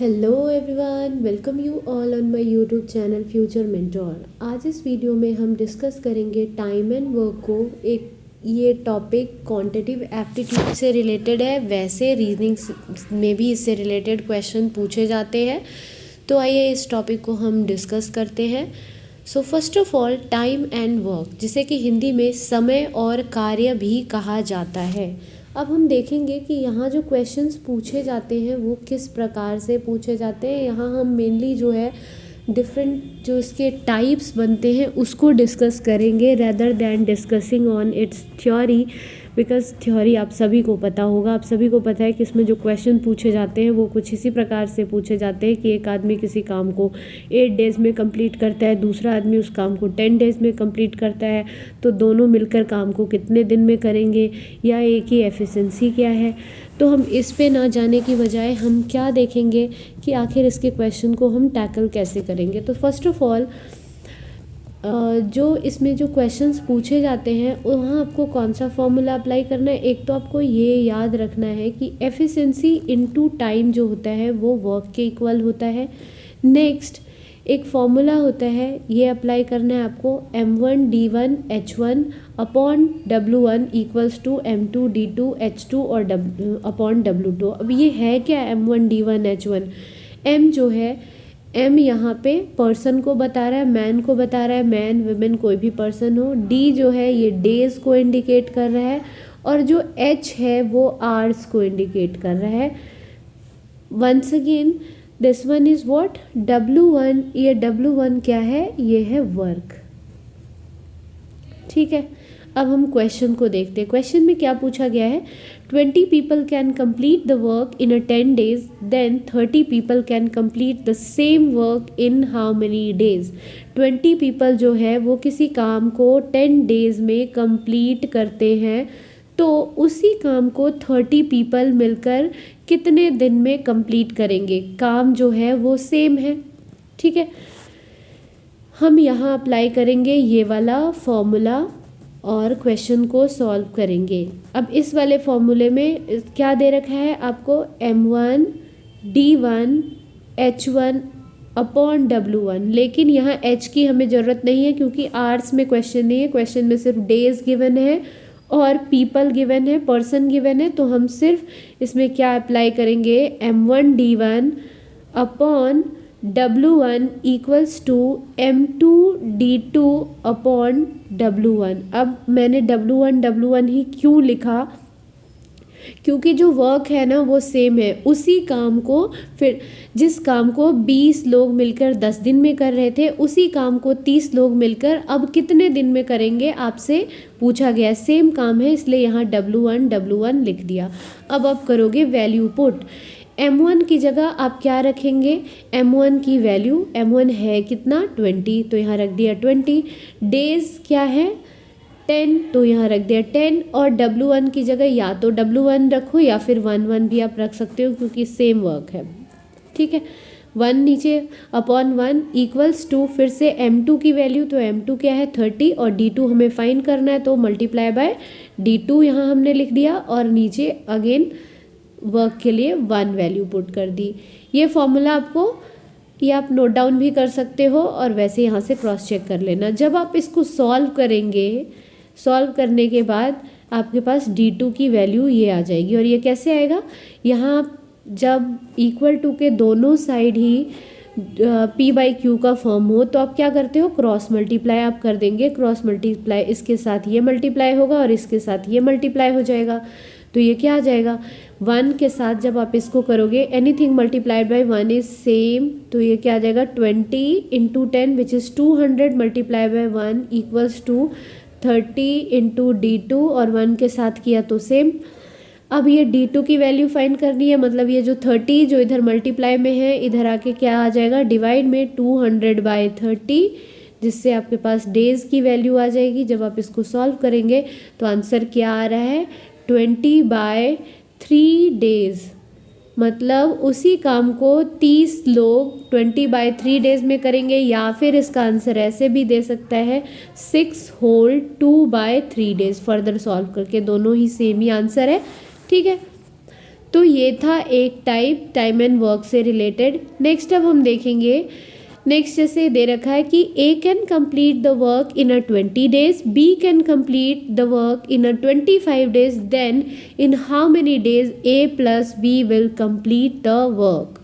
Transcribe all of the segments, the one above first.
Hello everyone, welcome you all on my YouTube channel future mentor. आज इस video में हम डिस्कस करेंगे टाइम एंड वर्क को। ये टॉपिक क्वांटिटेटिव एप्टीट्यूड से रिलेटेड है, वैसे रीजनिंग में भी इससे रिलेटेड क्वेश्चन पूछे जाते हैं। तो आइए इस टॉपिक को हम डिस्कस करते हैं। So first of all, time and work, जिसे कि हिंदी में समय और कार्य भी कहा जाता है। अब हम देखेंगे कि यहाँ जो क्वेश्चंस पूछे जाते हैं वो किस प्रकार से पूछे जाते हैं। यहाँ हम मेनली जो है डिफरेंट जो इसके टाइप्स बनते हैं उसको डिस्कस करेंगे rather than discussing on it's theory, because theory आप सभी को पता होगा। आप सभी को पता है कि इसमें जो क्वेश्चन पूछे जाते हैं वो कुछ इसी प्रकार से पूछे जाते हैं कि एक आदमी किसी काम को 8 डेज़ में कंप्लीट करता है, दूसरा आदमी उस काम को 10 डेज़ में कंप्लीट करता है, तो दोनों मिलकर काम को कितने दिन में करेंगे या एक ही एफिशिएंसी क्या है। तो हम इस पे ना जाने की बजाय हम क्या देखेंगे कि आखिर इसके क्वेश्चन को हम टैकल कैसे करेंगे। तो फर्स्ट ऑफ ऑल, जो इसमें जो क्वेश्चंस पूछे जाते हैं वहाँ आपको कौन सा फॉर्मूला अप्लाई करना है। एक तो आपको ये याद रखना है कि एफिशिएंसी इनटू टाइम जो होता है वो वर्क के इक्वल होता है। नेक्स्ट एक फॉर्मूला होता है, ये अप्लाई करना है आपको, m1d1 h1 upon w1 equals to m2 d2 h2 और अपॉन w2। अब ये है क्या m1d1 h1? m जो है, एम यहाँ पे पर्सन को बता रहा है, मैन को बता रहा है, मैन वुमेन कोई भी पर्सन हो। डी जो है ये डेज को इंडिकेट कर रहा है, और जो एच है वो आवर्स को इंडिकेट कर रहा है। Once again this one is what, W1। ये W1 क्या है? ये है वर्क। ठीक है, अब हम क्वेश्चन को देखते हैं। क्वेश्चन में क्या पूछा गया है, 20 people can complete the work in a 10 days, then 30 people can complete the same work in how many days? 20 people जो है वो किसी काम को 10 days में complete करते हैं, तो उसी काम को 30 people मिलकर कितने दिन में complete करेंगे। काम जो है वो सेम है। ठीक है, हम यहाँ अप्लाई करेंगे ये वाला फॉर्मूला और क्वेश्चन को सॉल्व करेंगे। अब इस वाले फॉर्मूले में क्या दे रखा है आपको, m1 d1 h1 upon w1। लेकिन यहाँ h की हमें ज़रूरत नहीं है क्योंकि आवर्स में क्वेश्चन नहीं है, क्वेश्चन में सिर्फ डेज गिवन है और पीपल गिवन है, पर्सन गिवन है। तो हम सिर्फ इसमें क्या अप्लाई करेंगे, m1 d1 upon W1 equals to M2 D2 upon W1। अब मैंने W1 ही क्यों लिखा, क्योंकि जो वर्क है ना वो सेम है। उसी काम को फिर जिस काम को 20 लोग मिलकर 10 दिन में कर रहे थे, उसी काम को 30 लोग मिलकर अब कितने दिन में करेंगे आपसे पूछा गया। सेम काम है इसलिए यहाँ W1 लिख दिया। अब आप करोगे वैल्यू पुट। m1 की जगह आप क्या रखेंगे, m1 की वैल्यू, m1 है कितना 20, तो यहाँ रख दिया 20। डेज क्या है 10, तो यहाँ रख दिया 10। और w1 की जगह या तो w1 रखो या फिर 1 भी आप रख सकते हो क्योंकि सेम वर्क है। ठीक है, 1 नीचे अपॉन 1 इक्वल्स टू, फिर से m2 की वैल्यू, तो m2 क्या है 30 और d2 हमें फाइंड करना है, तो मल्टीप्लाई बाय d2 यहाँ हमने लिख दिया और नीचे अगेन वर्क के लिए 1 वैल्यू पुट कर दी। ये फॉर्मूला आपको, ये आप नोट डाउन भी कर सकते हो और वैसे यहाँ से क्रॉस चेक कर लेना। जब आप इसको सॉल्व करेंगे, सॉल्व करने के बाद आपके पास D2 की वैल्यू ये आ जाएगी। और ये कैसे आएगा, यहाँ जब इक्वल टू के दोनों साइड ही P/Q का फॉर्म हो तो आप क्या करते हो, क्रॉस मल्टीप्लाई आप कर देंगे। क्रॉस मल्टीप्लाई, इसके साथ ये मल्टीप्लाई होगा और इसके साथ ये मल्टीप्लाई हो जाएगा, तो ये क्या आ जाएगा 1 के साथ जब आप इसको करोगे, anything multiplied by 1 is same, तो ये क्या आ जाएगा 20 into 10 which is 200 multiply by 1 equals to 30 into D2 और 1 के साथ किया तो सेम। अब ये D2 की वैल्यू फाइंड करनी है, मतलब ये जो 30 जो इधर मल्टीप्लाई में है इधर आके क्या आ जाएगा डिवाइड में 200 बाय 30, जिससे आपके पास डेज की वैल्यू आ जाएगी। जब आप इसको सॉल्व करेंगे तो आंसर क्या आ रहा है 20/3 डेज, मतलब उसी काम को 30 लोग 20/3 डेज में करेंगे। या फिर इसका आंसर ऐसे भी दे सकता है 6 होल 2/3 डेज। फर्दर सॉल्व करके दोनों ही सेम ही आंसर है। ठीक है, तो ये था एक टाइप टाइम एंड वर्क से रिलेटेड। नेक्स्ट अब हम देखेंगे, नेक्स्ट जैसे दे रखा है कि A can complete the work in a 20 days, B can complete the work in a 25 days, then in how many days A plus B will complete the work.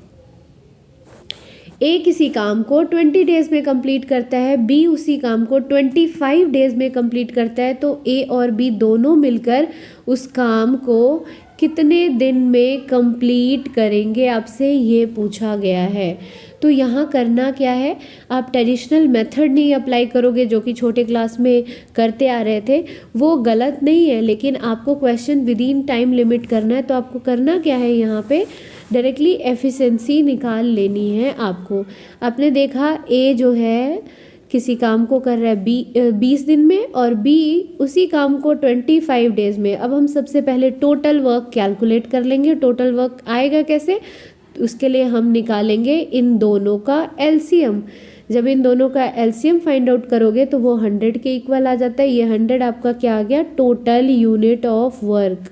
A किसी काम को 20 डेज में complete करता है, B उसी काम को 25 days में कंप्लीट करता है, तो ए और बी दोनों मिलकर उस काम को कितने दिन में कंप्लीट करेंगे, आपसे ये पूछा गया है। तो यहाँ करना क्या है, आप ट्रेडिशनल मेथड नहीं अप्लाई करोगे जो कि छोटे क्लास में करते आ रहे थे, वो गलत नहीं है, लेकिन आपको question with in time limit करना है। तो आपको करना क्या है, यहाँ पे डायरेक्टली एफिशिएंसी निकाल लेनी है आपको। आपने देखा ए जो है किसी काम को कर रहा है 20 दिन में और बी उसी काम को 25 डेज में। अब हम सबसे पहले टोटल वर्क कैलकुलेट कर लेंगे। टोटल वर्क आएगा कैसे, उसके लिए हम निकालेंगे इन दोनों का एलसीएम। जब इन दोनों का एलसीएम फाइंड आउट करोगे तो वो 100 के इक्वल आ जाता है। ये 100 आपका क्या आ गया, टोटल यूनिट ऑफ वर्क।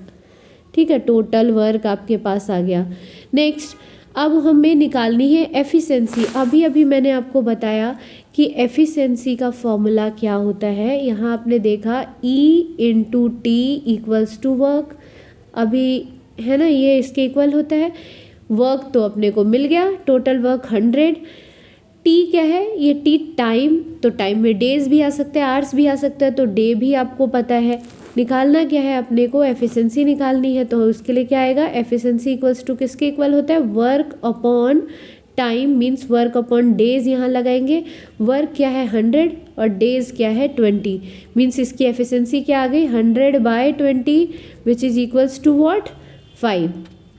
ठीक है, टोटल वर्क आपके पास आ गया। नेक्स्ट अब हमें निकालनी है एफिशिएंसी। अभी मैंने आपको बताया कि एफिशिएंसी का फॉर्मूला क्या होता है। यहाँ आपने देखा E into T equals to work, अभी है ना, ये इसके इक्वल होता है। वर्क तो अपने को मिल गया, टोटल वर्क 100। टी क्या है, ये टी टाइम, तो टाइम में डेज भी आ सकता है, आवर्स भी आ सकता है, तो डे भी आपको पता है। निकालना क्या है अपने को, एफिशिएंसी निकालनी है। तो उसके लिए क्या आएगा, एफिशिएंसी इक्वल्स टू किसके इक्वल होता है, work upon time means work upon days यहाँ लगाएंगे। वर्क क्या है 100 और डेज क्या है 20, मीन्स इसकी एफिशिएंसी क्या आ गई 100/20 which is equals to what 5।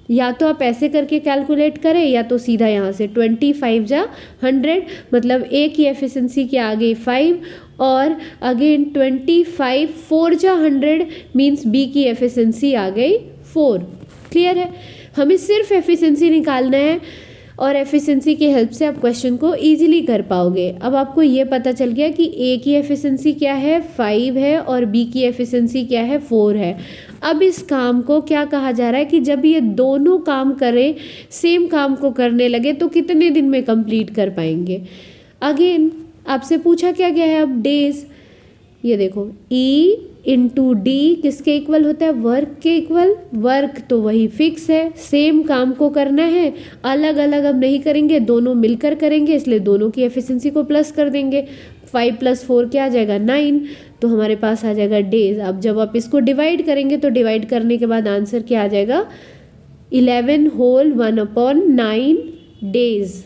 या तो आप ऐसे करके कैलकुलेट करें या तो सीधा यहाँ से 25 जा 100, मतलब ए की एफिशिएंसी क्या आ गई 5 और अगेन 25 4 जा 100 मीन्स बी की एफिशिएंसी आ गई 4। क्लियर है, हमें सिर्फ एफिशिएंसी निकालना है और एफिशिएंसी की हेल्प से आप क्वेश्चन को इजीली कर पाओगे। अब आपको ये पता चल गया कि ए की एफिशिएंसी क्या है 5 है और बी की एफिशिएंसी क्या है 4 है। अब इस काम को क्या कहा जा रहा है कि जब ये दोनों काम करें, सेम काम को करने लगे, तो कितने दिन में कंप्लीट कर पाएंगे। अगेन आपसे पूछा क्या गया है अब डेज, ये देखो E इंटू डी किसके इक्वल होता है, वर्क के इक्वल। वर्क तो वही फिक्स है, सेम काम को करना है, अलग अलग अब नहीं करेंगे, दोनों मिलकर करेंगे, इसलिए दोनों की एफिशिएंसी को प्लस कर देंगे। 5 + 4 क्या आ जाएगा 9, तो हमारे पास आ जाएगा डेज। अब जब आप इसको डिवाइड करेंगे तो डिवाइड करने के बाद आंसर क्या आ जाएगा 11 होल 1/9 डेज।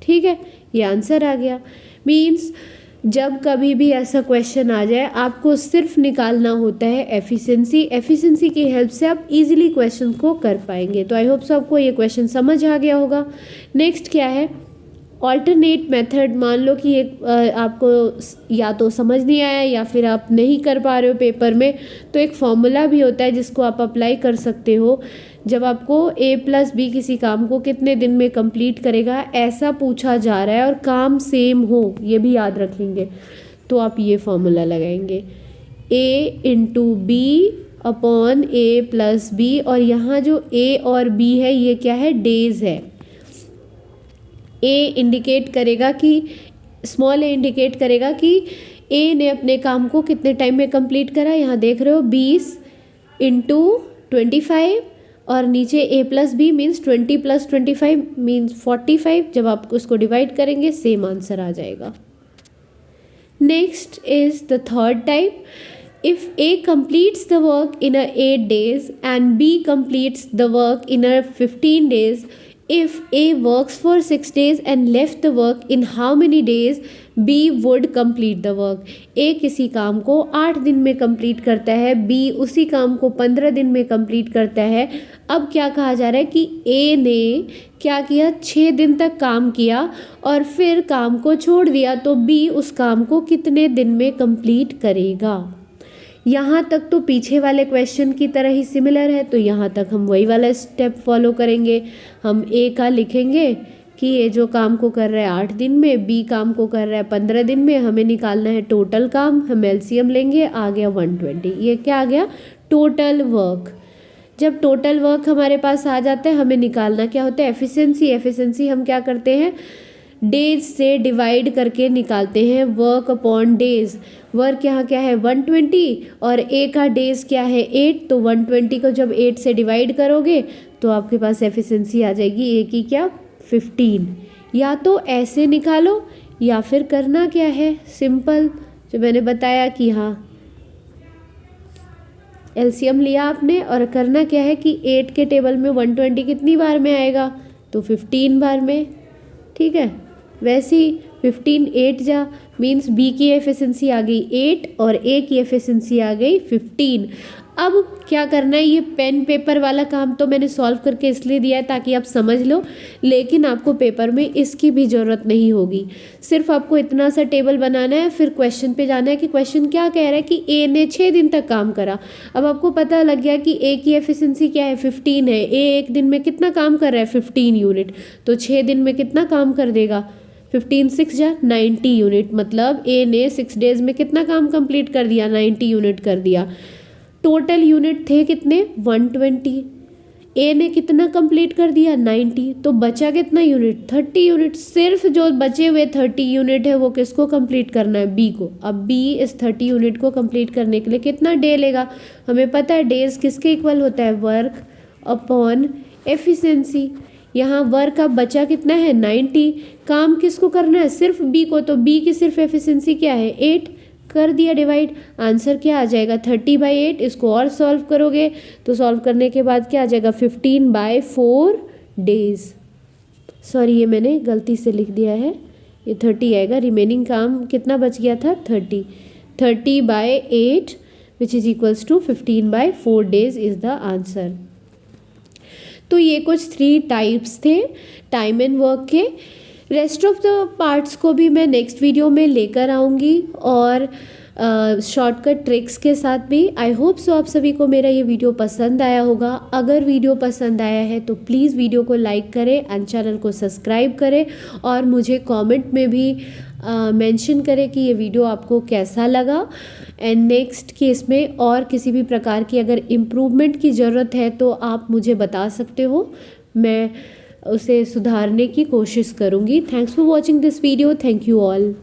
ठीक है, ये आंसर आ गया। मीन्स जब कभी भी ऐसा क्वेश्चन आ जाए आपको सिर्फ निकालना होता है एफिशिएंसी। एफिशिएंसी की हेल्प से आप इजीली क्वेश्चन को कर पाएंगे। तो आई होप सो आपको ये क्वेश्चन समझ आ गया होगा। नेक्स्ट क्या है, ऑल्टरनेट मेथड। मान लो कि एक आपको या तो समझ नहीं आया या फिर आप नहीं कर पा रहे हो पेपर में, तो एक फॉर्मूला भी होता है जिसको आप अप्लाई कर सकते हो। जब आपको A + B किसी काम को कितने दिन में कंप्लीट करेगा ऐसा पूछा जा रहा है और काम सेम हो, ये भी याद रखेंगे, तो आप ये फॉर्मूला लगाएंगे A into B upon A + B, और यहाँ जो A और B है ये क्या है, डेज है। A इंडिकेट करेगा कि स्मॉल a इंडिकेट करेगा कि A ने अपने काम को कितने टाइम में कंप्लीट करा। यहाँ देख रहे हो 20 इंटू 25 और नीचे A + B मीन्स 20 + 25 मीन्स 45। जब आप उसको डिवाइड करेंगे सेम आंसर आ जाएगा। Next is the third type. If A completes the work in a 8 days and B completes the work in a 15 days, if A works for 6 days and left the work, in how many days B would complete the work? A किसी काम को 8 दिन में complete करता है, B उसी काम को 15 दिन में कंप्लीट करता है। अब क्या कहा जा रहा है कि A ने क्या किया, 6 दिन तक काम किया और फिर काम को छोड़ दिया, तो B उस काम को कितने दिन में कंप्लीट करेगा। यहाँ तक तो पीछे वाले क्वेश्चन की तरह ही सिमिलर है, तो यहाँ तक हम वही वाला स्टेप फॉलो करेंगे। हम A का लिखेंगे कि ये जो काम को कर रहा है 8 दिन में, B काम को कर रहा है 15 दिन में, हमें निकालना है टोटल काम। हम एलसीएम लेंगे, आ गया 120। ये क्या आ गया, टोटल वर्क। जब टोटल वर्क हमारे पास आ जाता है, हमें निकालना क्या होता है, एफिशिएंसी। एफिशिएंसी हम क्या करते हैं, डेज से डिवाइड करके निकालते हैं, वर्क अपॉन डेज। वर्क यहाँ क्या है 120 और ए का डेज क्या है 8, तो 120 को जब 8 से डिवाइड करोगे तो आपके पास एफिशिएंसी आ जाएगी ए की क्या 15। या तो ऐसे निकालो या फिर करना क्या है, सिंपल जो मैंने बताया कि हाँ एलसीएम लिया आपने और करना क्या है कि 8 के टेबल में 120 कितनी बार में आएगा, तो 15 बार में। ठीक है, वैसे ही 15 8 जा मीन्स बी की एफिशिएंसी आ गई 8 और ए की एफिशिएंसी आ गई 15। अब क्या करना है, ये पेन पेपर वाला काम तो मैंने सॉल्व करके इसलिए दिया है ताकि आप समझ लो, लेकिन आपको पेपर में इसकी भी ज़रूरत नहीं होगी। सिर्फ आपको इतना सा टेबल बनाना है, फिर क्वेश्चन पे जाना है कि क्वेश्चन क्या कह रहा है कि ए ने 6 दिन तक काम करा। अब आपको पता लग गया कि ए की एफिशिएंसी क्या है 15 है, ए एक दिन में कितना काम कर रहा है 15 यूनिट, तो 6 दिन में कितना काम कर देगा 15 6 जा 90 यूनिट। मतलब ए ने 6 डेज में कितना काम कंप्लीट कर दिया 90 यूनिट कर दिया। टोटल यूनिट थे कितने 120, ए ने कितना कंप्लीट कर दिया 90, तो बचा कितना यूनिट 30 यूनिट। सिर्फ जो बचे हुए 30 यूनिट है वो किसको कंप्लीट करना है, बी को। अब बी इस 30 यूनिट को कंप्लीट करने के लिए कितना डे लेगा, हमें पता है डेज किसके इक्वल होता है, वर्क अपॉन एफिशिएंसी। यहाँ वर्क अब बचा कितना है 90, काम किसको करना है सिर्फ बी को, तो बी की सिर्फ एफिशिएंसी क्या है 8, कर दिया डिवाइड, आंसर क्या आ जाएगा 30/8। इसको और सॉल्व करोगे तो सॉल्व करने के बाद क्या आ जाएगा 15/4 डेज। सॉरी ये मैंने गलती से लिख दिया है, ये 30 आएगा, रिमेनिंग काम कितना बच गया था 30/8 which is equals to 15/4 days is the answer. तो ये कुछ 3 टाइप्स थे टाइम एंड वर्क के। रेस्ट ऑफ द पार्ट्स को भी मैं नेक्स्ट वीडियो में लेकर आऊँगी और शॉर्टकट ट्रिक्स के साथ भी। आई होप सो आप सभी को मेरा ये वीडियो पसंद आया होगा। अगर वीडियो पसंद आया है तो प्लीज़ वीडियो को लाइक करें एंड चैनल को सब्सक्राइब करें और मुझे कमेंट में भी मेंशन करें कि ये वीडियो आपको कैसा लगा। एंड नेक्स्ट केस में और किसी भी प्रकार की अगर इम्प्रूवमेंट की ज़रूरत है तो आप मुझे बता सकते हो, मैं उसे सुधारने की कोशिश करूँगी। Thanks for watching this video, thank you all.